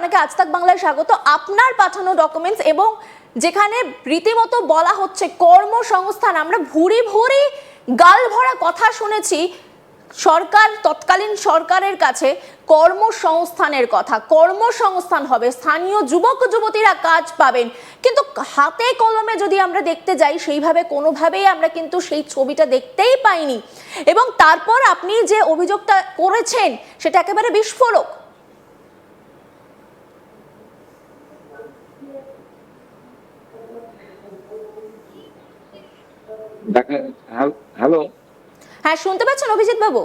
আপনাকে আজ তাক বাংলায় স্বাগত। আপনার পাঠানো ডকুমেন্টস এবং যেখানে রীতিমতো বলা হচ্ছে কর্মসংস্থান, আমরা ভুরি ভুরি গাল ভরা কথা শুনেছি সরকার, তৎকালীন সরকারের কাছে কর্মসংস্থানের কথা, কর্মসংস্থান হবে, স্থানীয় যুবক যুবতীরা কাজ পাবেন, কিন্তু হাতে কলমে যদি আমরা দেখতে যাই সেইভাবে কোনোভাবেই আমরা কিন্তু সেই ছবিটা দেখতেই পাইনি। এবং তারপর আপনি যে অভিযোগটা করেছেন সেটা একেবারে বিস্ফোরক। হ্যালো, হ্যাঁ, শুনতে পাচ্ছেন অভিজিৎ বাবু?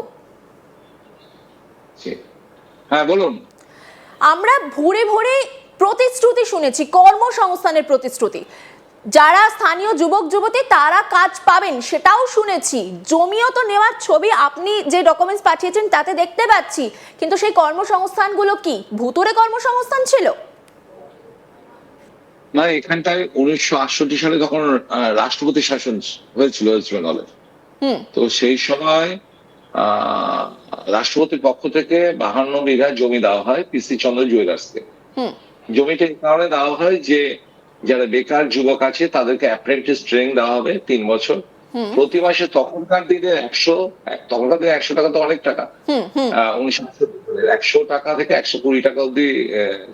হ্যাঁ বলুন। আমরা ভুরে ভুরে প্রতিশ্রুতি শুনেছি, কর্মসংস্থানের প্রতিশ্রুতি, যারা স্থানীয় যুবক যুবতী তারা কাজ পাবেন সেটাও শুনেছি, জমিও তো নেওয়ার ছবি আপনি যে ডকুমেন্টস পাঠিয়েছেন তাতে দেখতে পাচ্ছি, কিন্তু সেই কর্মসংস্থানগুলো কি ভুতুরে কর্মসংস্থান ছিল? না, এখানটায় 1968 সালে যখন রাষ্ট্রপতি শাসন হয়েছিল ওয়েস্ট বেঙ্গলে, তো সেই সময় রাষ্ট্রপতির পক্ষ থেকে 52 বিঘা জমি দেওয়া হয় পিসি চন্দ্র জুয়েলার্সকে। জমিটা এই কারণে দেওয়া হয় যে যারা বেকার যুবক আছে তাদেরকে অ্যাপ্রেন্টিস ট্রেনিং দেওয়া হবে 3 বছর, প্রতি মাসে তখনকার দিনে 100 টাকা তো অনেক টাকা, 100 টাকা থেকে 120 টাকা অব্দি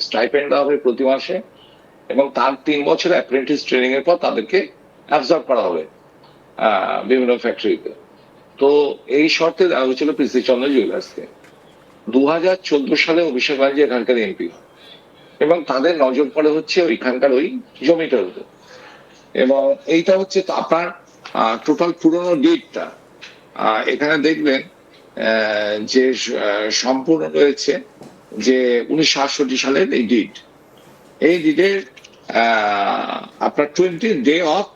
স্টাইপেন্ড দেওয়া হবে প্রতি মাসে, এবং তার 3 বছর অ্যাপ্রেন্টিস ট্রেনিং এর পর তাদেরকে অ্যাবজর্ব করা হবে বিভিন্ন ফ্যাক্টরিতে। তো এই শর্তে দেওয়া হয়েছিল পিসি চন্দ্র জুয়েলার্সকে। 2014 সালে অভিষেক ব্যানার্জি এখানকার এমপি হয় এবং তাদের নজর পড়ে হচ্ছে ওইখানকার ওই জমিটার উপর। এবং এইটা হচ্ছে তো আপনার টোটাল পুরোনো ডিডটা এখানে দেখবেন যে সম্পূর্ণ রয়েছে যে 1968 সালের এই ডিড। এই ডিডের আপনার 20 ডে অফ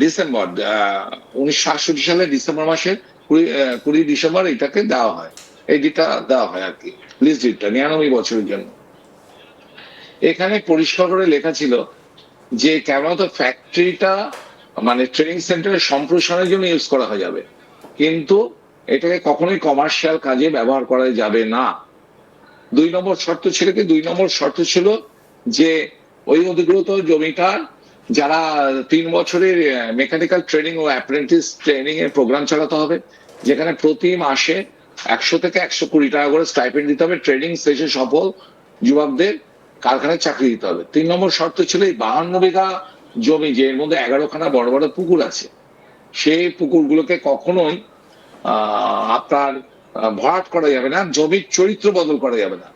ডিসেম্বর 1968 সালের ডিসেম্বর মাসের 20 ডিসেম্বর এটাকে দেওয়া হয়, এই ডিডটা দেওয়া হয় আর কি, লিজ ডিডটা 99 বছরের জন্য। এখানে পরিষ্কার করে লেখা ছিল যে কেমন তো ফ্যাক্টরিটা মানে ট্রেনিং সেন্টারের সম্প্রসারণের জন্য ইউজ করা হয়ে যাবে, কিন্তু এটাকে কখনোই কমার্শিয়াল কাজে ব্যবহার করা যাবে না। 2 নম্বর শর্ত ছিল কি? 2 নম্বর শর্ত ছিল যে ওই অধিগ্রহিত জমিটার যারা 3 বছরের মেকানিক্যাল ট্রেনিং ও অ্যাপ্রেন্টিস ট্রেনিং এর প্রোগ্রাম চালাতে হবে, যেখানে প্রতি মাসে 100 থেকে 120 টাকা করে স্টাইপেন্ড দিতে হবে, ট্রেনিং শেষে সফল যুবকদের কারখানায় চাকরি দিতে হবে। 3 নম্বর শর্ত ছিল এই 52 বিঘা জমি, যে এর মধ্যে 11খানা বড় বড় পুকুর আছে, সেই পুকুরগুলোকে কখনোই আপনার ভরাট করা যাবে না, জমির চরিত্র বদল করা যাবে না।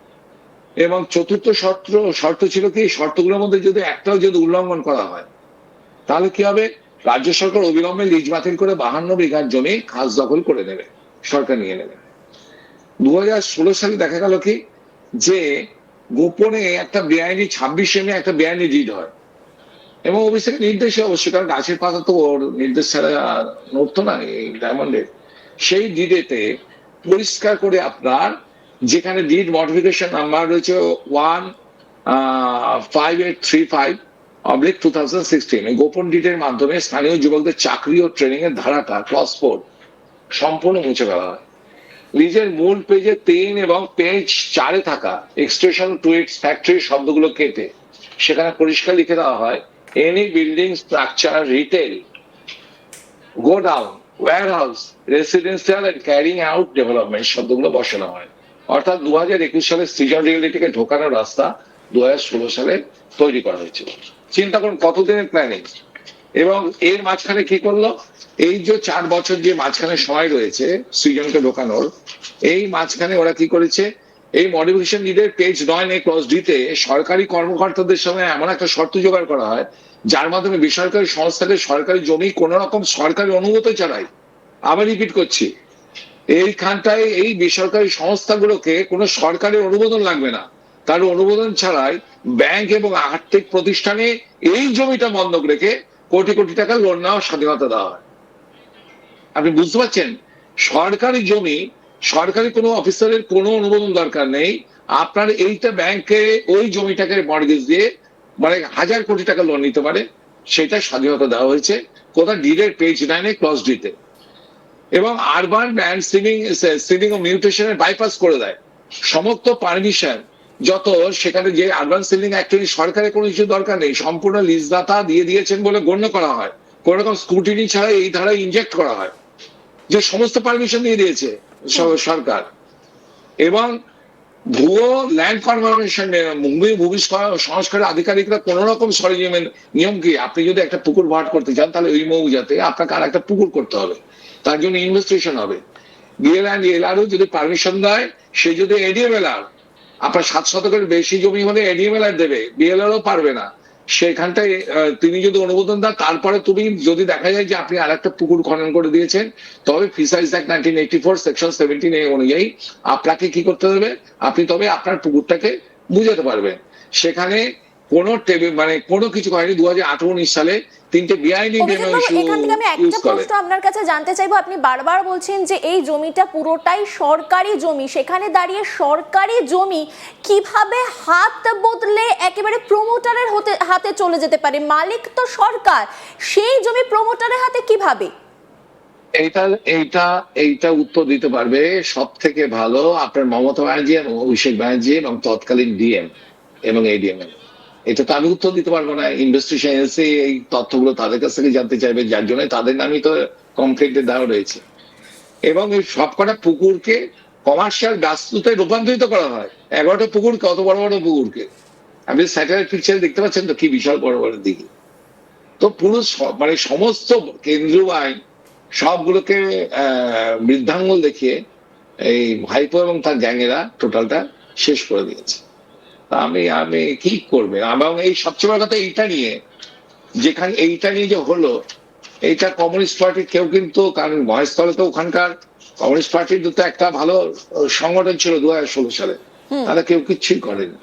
এবং চতুর্থ শর্ত ছিল কি, শর্তগুলোর মধ্যে যদি একটাও যদি উল্লঙ্ঘন করা হয় তাহলে কি হবে, রাজ্য সরকার অবিলম্বে লিজ বাতিল করে 52 বিঘার জমি খাস দখল করে নেবে, সরকার নিয়ে নেবে। 2016 সালে দেখা গেল কি যে গোপনে একটা বেআইনি 26 এমএ একটা বেআইনি ডিড হয়, এবং অফিসের নির্দেশে অবশ্যই, কারণ গাছের পাতা তো ওর নির্দেশ ছাড়া নড়তো না এই ডায়মন্ডের। সেই ডিডেতে পরিষ্কার করে আপনার যেখানে ডিড মডিফিকেশন নাম্বার রয়েছে 15835/2016, গোপন ডিডের মাধ্যমে স্থানীয় যুবকদের চাকরি ও ট্রেনিং এর ধারাটা ক্লজ 4 সম্পূর্ণ মুছে ফেলা হয়। লিজের মূল পেজে 3 এবং পেজ 4-এ থাকা এক্সটেনশন টু ইটস ফ্যাক্টরি শব্দগুলো কেটে সেখানে পরিষ্কার লিখে দেওয়া হয় any building structure, retail, godown, warehouse, residential and carrying out development শব্দগুলো বসানো হয়। অর্থাৎ 2021 সালে সৃজন রিয়েলিটিকে ঢোকানোর রাস্তা 2016 সালে তৈরি করা হয়েছিল। চিন্তা করুন কতদিনের প্ল্যানিং। এবং এর মাঝখানে কি করলো, এই যে 4 বছর যে মাঝখানে সময় রয়েছে সৃজনকে ঢোকানোর, এই মাঝখানে ওরা কি করেছে, এই মডিফিকেশন ডিডের পেজ 9 ক্লজ ডিতে সরকারি কর্মকর্তাদের সঙ্গে এমন একটা শর্ত জোগাড় করা হয় যার মাধ্যমে বেসরকারি সংস্থাকে সরকারি জমি কোন রকম সরকারি অনুমতি ছাড়াই, আবার রিপিট করছি, এইখানটায় এই বেসরকারি সংস্থাগুলোকে কোনো সরকারি অনুমোদন লাগবে না, তার অনুমোদন ছাড়াই ব্যাংক এবং আর্থিক প্রতিষ্ঠানে এই জমিটা বন্ধক রেখে কোটি কোটি টাকা লোন নেওয়ার স্বাধীনতা দেওয়া হয়। আপনি বুঝতে পারছেন, সরকারি জমি, সরকারি কোনো অফিসারের কোনো অনুমোদন দরকার নেই, আপনার এইটা ব্যাংকে ওই জমিটাকে মর্গেজ দিয়ে মানে 1000 কোটি টাকা লোন নিতে পারে, সেটা স্বাধীনতা দেওয়া হয়েছে কোথায়, ডিডের পেজ 9 ক্লজ ডিতে। এবং আরবান ল্যান্ড সিলিং ও মিউটেশনের বাইপাস করে দেয় সমস্ত পারমিশন যত সেখানে যে আরবান সিলিং অ্যাকচুয়ালি সরকারের কোনো কিছু দরকার নেই, সম্পূর্ণ লিজদাতা দিয়ে দিয়েছেন বলে গণ্য করা হয়, কোন রকম স্ক্রুটিনি ছাড়া এই ধারায় ইনজেক্ট করা হয়, যে সমস্ত পারমিশন দিয়ে দিয়েছে সরকার। এবং ভুয়ো ল্যান্ড কনভারমেশন ভূমি সংস্কারের আধিকারিকরা কোন রকম সরঞ্জামের নিয়ম কি, আপনি যদি একটা পুকুর ভাট করতে চান তাহলে ওই মৌজাতে আপনাকে আর একটা পুকুর করতে হবে, তার জন্য ইনভেস্টিগেশন হবে। বিএলআরও যদি পারমিশন দেয়, সে যদি এডিএমএলআর, আপনার 7 শতকের বেশি জমি হলে এডিএমএলআর দেবে, বিএলআরও পারবে না। সেখানটায় তিনি যদি অনুমোদন দেন, তারপরে তুমি যদি দেখা যায় যে আপনি আর একটা পুকুর খনন করে দিয়েছেন, তবে ফিশারিজ অ্যাক্ট 1984 সেকশন 17A অনুযায়ী আপনাকে কি করতে হবে, আপনি তবে আপনার পুকুরটাকে বুঝাতে পারবেন। সেখানে কোনো মানে কোনো কিছু হয়নি। 2018-19 সালে 3টে বেআইনি ডেমো ইস্যু এখান থেকে আমি একটা প্রশ্ন আপনার কাছে জানতে চাইবো। আপনি বারবার বলছেন যে এই জমিটা পুরোটাই সরকারি জমি, সেখানে দাঁড়িয়ে সরকারি জমি কিভাবে হাত বদলে একেবারে প্রমোটারের হাতে চলে যেতে পারে? মালিক তো সরকার, সেই জমি প্রমোটারের হাতে কিভাবে? এইটা উত্তর দিতে পারবে সব থেকে ভালো আপনার মমতা ব্যানার্জি এবং অভিষেক ব্যানার্জি এবং তৎকালীন ডিএম এবং এডিএম। এটা তো আমি উত্তর দিতে পারবো না। ইনভেস্টিগেশন এজেন্সি এই তথ্যগুলো তাদের কাছ থেকে জানতে চাইবে, যার জন্য তাদের নামই তো কমপ্লেন্টে দেওয়া রয়েছে। এবং এই সবকটা পুকুরকে কমার্শিয়াল ব্যস্ততায় রূপান্তরিত করা হয়। 11টা পুকুর, কত বড় বড় পুকুরকে আপনি স্যাটেলাইট পিকচারে দেখতে পাচ্ছেন তো, কি বিশাল বড় বড় দিকে। তো পুরো মানে সমস্ত কেন্দ্রীয় আইন সবগুলোকে বৃদ্ধাঙ্গুল দেখিয়ে এই ভাইপো এবং তার গ্যাংয়েরা টোটালটা শেষ করে দিয়েছে। আমি কি করবে। এবং এই সবচেয়ে বড় কথা এইটা নিয়ে, যেখানে এইটা নিয়ে যে হলো, এইটা কমিউনিস্ট পার্টির কেউ কিন্তু, কারণ মহেশতলে তো ওখানকার কমিউনিস্ট পার্টির তো একটা ভালো সংগঠন ছিল 2016 সালে, তারা কেউ কিচ্ছুই করেনি।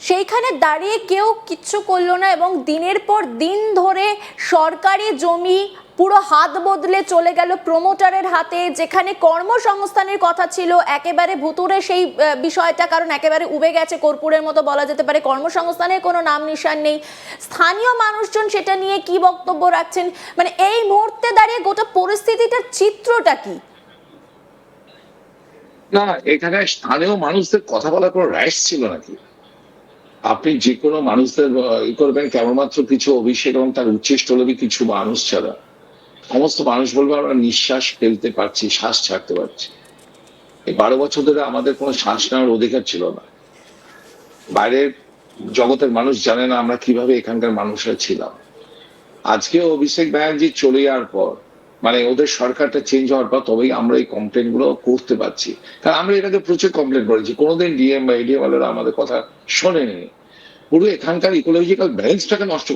সেইখানে দাঁড়িয়ে কেউ কিচ্ছু করলো না এবং দিনের পর দিন ধরে সরকারি জমি পুরো হাত বদলে চলে গেল প্রমোটারের হাতে। যেখানে কর্মসংস্থানের কথা ছিল একেবারে ভুতুরে সেই বিষয়টা, কারণ একেবারে উবে গেছে কর্পূরের মতো বলা যেতে পারে, কর্মসংস্থানের কোনো নাম নিশান নেই। স্থানীয় মানুষজন সেটা নিয়ে কি বক্তব্য রাখছেন, মানে এই মুহূর্তে দাঁড়িয়ে গোটা পরিস্থিতিটার চিত্রটা কি? না, এখানে স্থানীয় মানুষদের কথা বলার কোনো রাইটস ছিল নাকি? আপনি যে কোনো মানুষদের ই করবেন কেবলমাত্র কিছু অভিষেক এবং তার উচ্ছিষ্টলোভী কিছু মানুষ ছাড়া। সমস্ত মানুষ বলবে আমরা নিঃশ্বাস ফেলতে পারছি, শ্বাস ছাড়তে পারছি। এই 12 বছর ধরে আমাদের কোনো শ্বাস নেওয়ার অধিকার ছিল না। বাইরের জগতের মানুষ জানে না আমরা কিভাবে এখানকার মানুষরা ছিলাম। আজকে অভিষেক ব্যানার্জি চলে যাওয়ার পর, মানে ওদের সরকারটা চেঞ্জ হওয়ার পর, তবেই আমরা এই কমপ্লেন গুলো করতে পারছি। কারণ আমরা এটাকে প্রচুর কমপ্লেন করেছি, কোনোদিন ডিএম বা এডিএম আমাদের কথা শোনেনি। পুরো এখানকার ইকোলজিক্যাল ব্যালেন্সটাকে নষ্ট